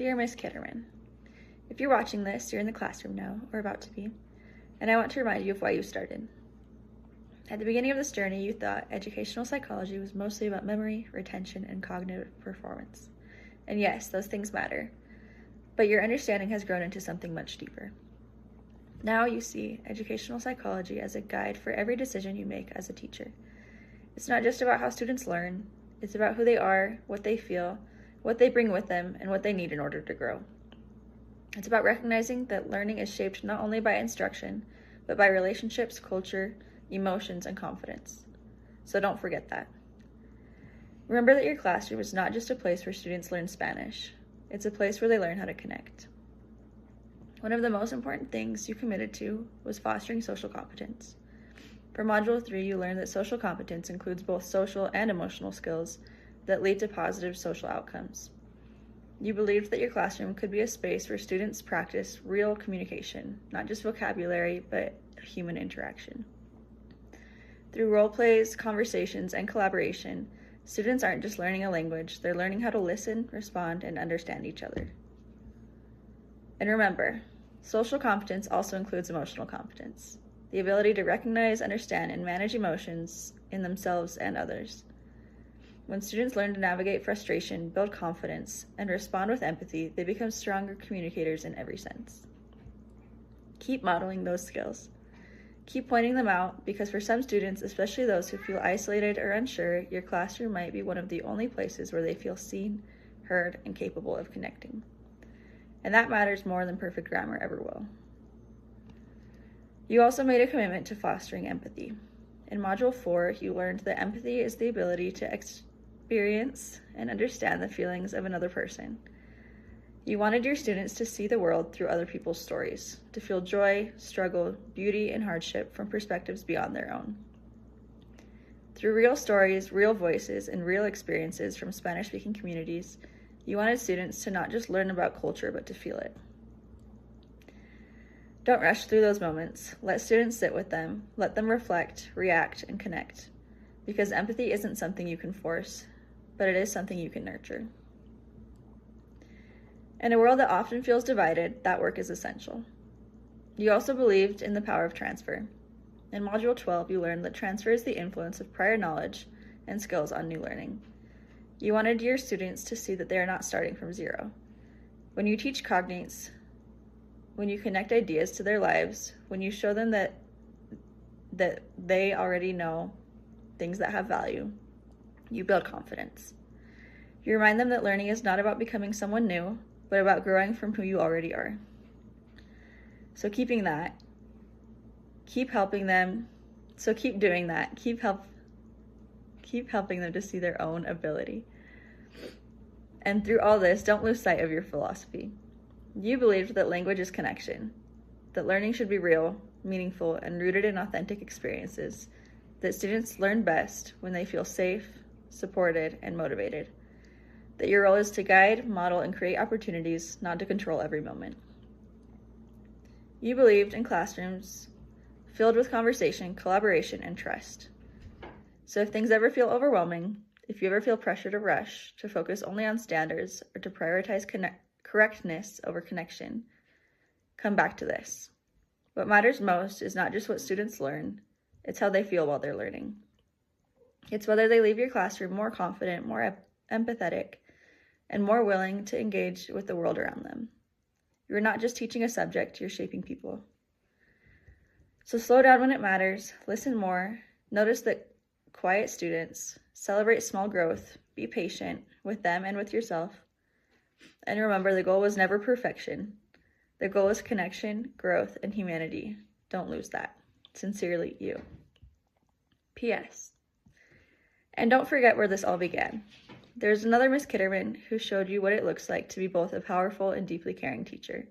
Dear Miss Kitterman, if you're watching this, you're in the classroom now, or about to be, and I want to remind you of why you started. At the beginning of this journey, you thought educational psychology was mostly about memory, retention, and cognitive performance. And yes, those things matter, but your understanding has grown into something much deeper. Now you see educational psychology as a guide for every decision you make as a teacher. It's not just about how students learn, it's about who they are, what they feel, what they bring with them, and what they need in order to grow. It's about recognizing that learning is shaped not only by instruction, but by relationships, culture, emotions, and confidence. So don't forget that. Remember that your classroom is not just a place where students learn Spanish. It's a place where they learn how to connect. One of the most important things you committed to was fostering social competence. For Module 3, you learned that social competence includes both social and emotional skills that lead to positive social outcomes. You believed that your classroom could be a space where students practice real communication, not just vocabulary, but human interaction. Through role plays, conversations, and collaboration, students aren't just learning a language, they're learning how to listen, respond, and understand each other. And remember, social competence also includes emotional competence, the ability to recognize, understand, and manage emotions in themselves and others. When students learn to navigate frustration, build confidence, and respond with empathy, they become stronger communicators in every sense. Keep modeling those skills. Keep pointing them out, because for some students, especially those who feel isolated or unsure, your classroom might be one of the only places where they feel seen, heard, and capable of connecting. And that matters more than perfect grammar ever will. You also made a commitment to fostering empathy. In Module 4, you learned that empathy is the ability to experience and understand the feelings of another person. You wanted your students to see the world through other people's stories, to feel joy, struggle, beauty, and hardship from perspectives beyond their own. Through real stories, real voices, and real experiences from Spanish-speaking communities, you wanted students to not just learn about culture, but to feel it. Don't rush through those moments. Let students sit with them, let them reflect, react, and connect, because empathy isn't something you can force, but it is something you can nurture. In a world that often feels divided, that work is essential. You also believed in the power of transfer. In Module 12, you learned that transfer is the influence of prior knowledge and skills on new learning. You wanted your students to see that they are not starting from zero. When you teach cognates, when you connect ideas to their lives, when you show them that they already know things that have value, you build confidence. You remind them that learning is not about becoming someone new, but about growing from who you already are. So keep doing that. Keep helping them to see their own ability. And through all this, don't lose sight of your philosophy. You believed that language is connection, that learning should be real, meaningful, and rooted in authentic experiences, that students learn best when they feel safe, supported, and motivated, that your role is to guide, model, and create opportunities, not to control every moment. You believed in classrooms filled with conversation, collaboration, and trust. So if things ever feel overwhelming, if you ever feel pressure to rush, to focus only on standards, or to prioritize correctness over connection, come back to this. What matters most is not just what students learn, it's how they feel while they're learning. It's whether they leave your classroom more confident, more empathetic, and more willing to engage with the world around them. You're not just teaching a subject, you're shaping people. So slow down when it matters, listen more, notice that quiet students, celebrate small growth, be patient with them and with yourself. And remember, the goal was never perfection. The goal is connection, growth, and humanity. Don't lose that. Sincerely, you. P.S. And don't forget where this all began. There's another Miss Kitterman who showed you what it looks like to be both a powerful and deeply caring teacher.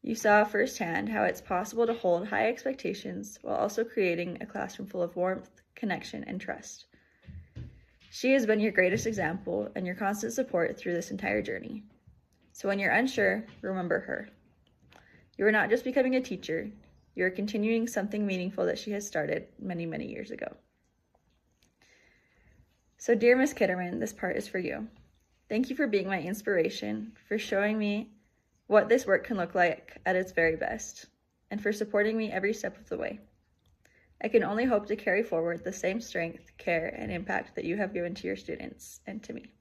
You saw firsthand how it's possible to hold high expectations while also creating a classroom full of warmth, connection, and trust. She has been your greatest example and your constant support through this entire journey. So when you're unsure, remember her. You are not just becoming a teacher, you are continuing something meaningful that she has started many, many years ago. So dear Miss Kitterman, this part is for you. Thank you for being my inspiration, for showing me what this work can look like at its very best, and for supporting me every step of the way. I can only hope to carry forward the same strength, care, and impact that you have given to your students and to me.